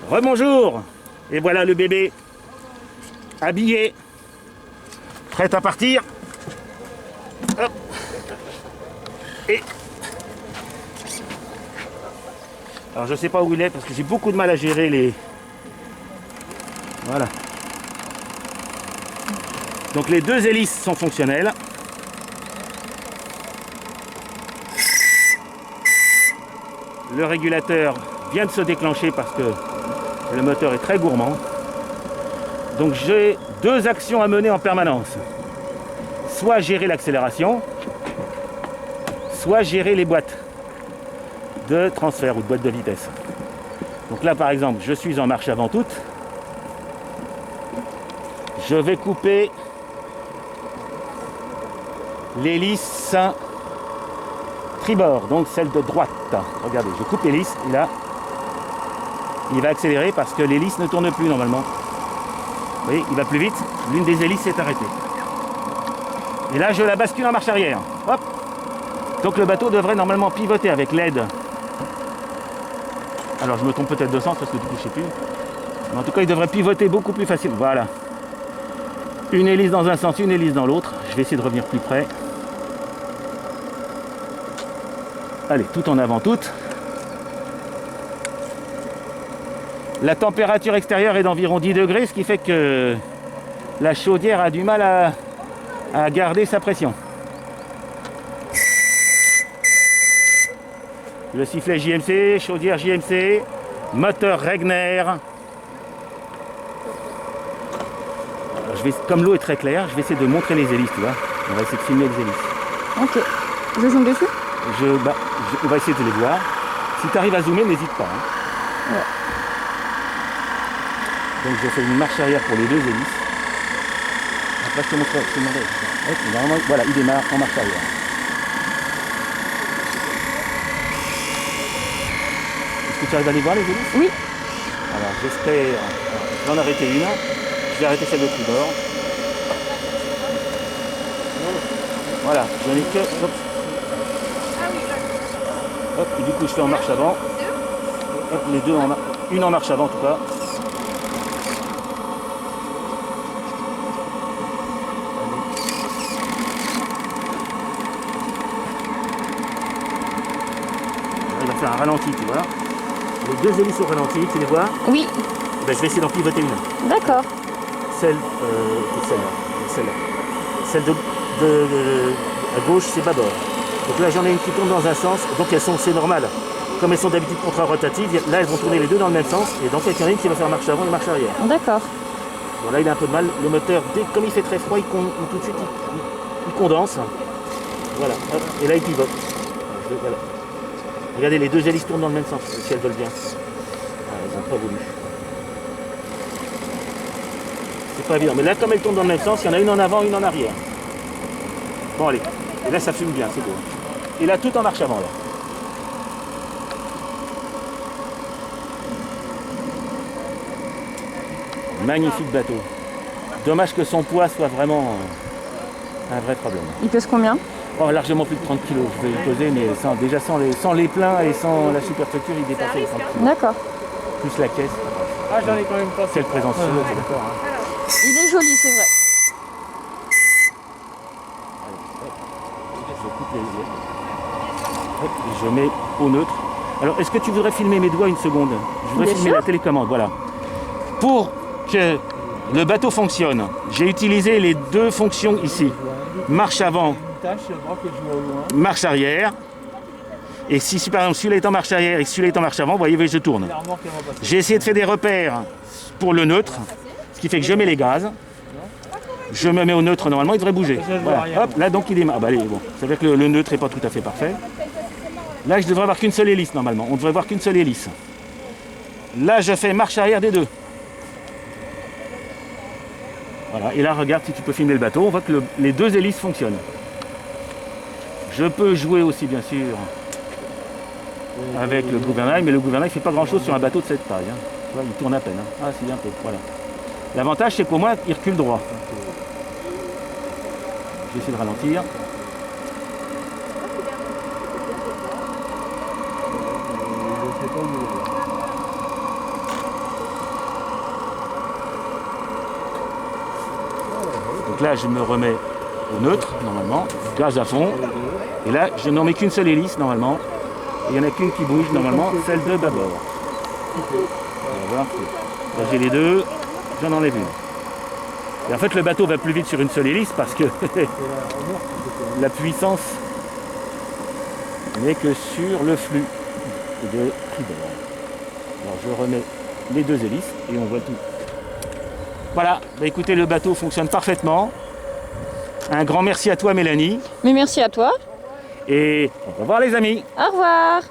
Rebonjour. Et voilà le bébé habillé, prêt à partir. Hop. Et alors je sais pas où il est parce que j'ai beaucoup de mal à gérer les. Voilà. Donc les deux hélices sont fonctionnelles. Le régulateur vient de se déclencher parce que le moteur est très gourmand. Donc j'ai deux actions à mener en permanence. Soit gérer l'accélération, soit gérer les boîtes de transfert ou de boîte de vitesse. Donc là par exemple, je suis en marche avant toute. Je vais couper l'hélice tribord, donc celle de droite. Regardez, je coupe l'hélice et là, il va accélérer parce que l'hélice ne tourne plus normalement. Vous voyez, il va plus vite, l'une des hélices s'est arrêtée. Et là, je la bascule en marche arrière. Hop. Donc le bateau devrait normalement pivoter avec l'aide. Alors je me trompe peut-être de sens parce que du coup je ne sais plus. Mais en tout cas, il devrait pivoter beaucoup plus facilement. Voilà. Une hélice dans un sens, une hélice dans l'autre. Je vais essayer de revenir plus près. Allez, tout en avant, toute. La température extérieure est d'environ 10 degrés, ce qui fait que la chaudière a du mal à garder sa pression. Le sifflet JMC, chaudière JMC, moteur Regner. Je vais, comme l'eau est très claire, je vais essayer de montrer les hélices, tu vois. On va essayer de filmer les hélices. Ok. Je zoome dessus? On va essayer de les voir. Si tu arrives à zoomer, n'hésite pas. Hein. Ouais. Donc je fais une marche arrière pour les deux hélices. Après je te montre, je te demandais. Hop, normalement, voilà, il démarre en marche arrière. Est-ce que tu arrives à les voir les hélices? Oui. Alors j'espère. Je vais en arrêter une. Je vais arrêter celle de tribord. Voilà, j'en ai que. Hop. Hop, et du coup je fais en marche avant. Hop, les deux en une en marche avant en tout cas. Il va faire un ralenti, tu vois. Les deux hélices au ralenti, tu les vois? Oui. Ben, je vais essayer d'en pivoter une. D'accord. Celle-là. Celle à gauche, c'est bâbord. Donc là, j'en ai une qui tourne dans un sens. Donc c'est normal. Comme elles sont d'habitude contre-rotatives, là, elles vont tourner les deux dans le même sens. Et donc, il y en a une qui va faire marche avant et marche arrière. D'accord. Bon, là, il a un peu de mal. Le moteur, comme il fait très froid, tout de suite, il condense. Voilà. Hop. Et là, il pivote. Voilà. Regardez, les deux hélices tournent dans le même sens, si elles veulent bien. Voilà, elles n'ont pas voulu. C'est pas évident. Mais là, comme elles tournent dans le même sens, il y en a une en avant, une en arrière. Bon, allez. Et là, ça fume bien, c'est beau. Et là, tout en marche avant, là. Magnifique bateau. Dommage que son poids soit vraiment un vrai problème. Il pèse combien? Oh, largement plus de 30 kg. Je vais y poser, mais déjà sans les pleins et sans la superstructure, il dépassait les 30 kg. D'accord. Plus la caisse. Ah, j'en ai quand même pas. C'est le présent sur l'autre, d'accord. Hein. Il est joli, c'est vrai. Je coupe les yeux. Hop, et je mets au neutre. Alors, est-ce que tu voudrais filmer mes doigts une seconde? Je voudrais Bien filmer sûr. la télécommande, voilà. Pour que le bateau fonctionne, j'ai utilisé les deux fonctions ici. Marche avant, marche arrière. Et si par exemple celui-là est en marche arrière et celui-là est en marche avant, vous voyez, je tourne. J'ai essayé de faire des repères pour le neutre, ce qui fait que je mets les gaz. Je me mets au neutre, normalement, il devrait bouger. Voilà. Hop, là donc il démarre. Ah, bah, allez, bon. Ça veut dire que le neutre n'est pas tout à fait parfait. Là, je devrais avoir qu'une seule hélice normalement. On devrait avoir qu'une seule hélice. Là, je fais marche arrière des deux. Voilà. Et là, regarde si tu peux filmer le bateau. On voit que les deux hélices fonctionnent. Je peux jouer aussi, bien sûr, avec le gouvernail, mais le gouvernail ne fait pas grand-chose sur un bateau de cette taille. Hein. Tu vois, il tourne à peine. Hein. Ah, si, un peu. Voilà. L'avantage, c'est qu'au moins, il recule droit. Je vais essayer de ralentir. Donc là, je me remets au neutre, normalement, gaz à fond. Et là, je n'en mets qu'une seule hélice, normalement. Et il n'y en a qu'une qui bouge, normalement, celle de bâbord. On va voir. Là, j'ai les deux, j'en enlève une. Et en fait, le bateau va plus vite sur une seule hélice parce que la puissance n'est que sur le flux de tribord. Alors, je remets les deux hélices et on voit tout. Voilà, bah écoutez, le bateau fonctionne parfaitement. Un grand merci à toi, Mélanie. Mais merci à toi. Et au revoir, les amis. Au revoir.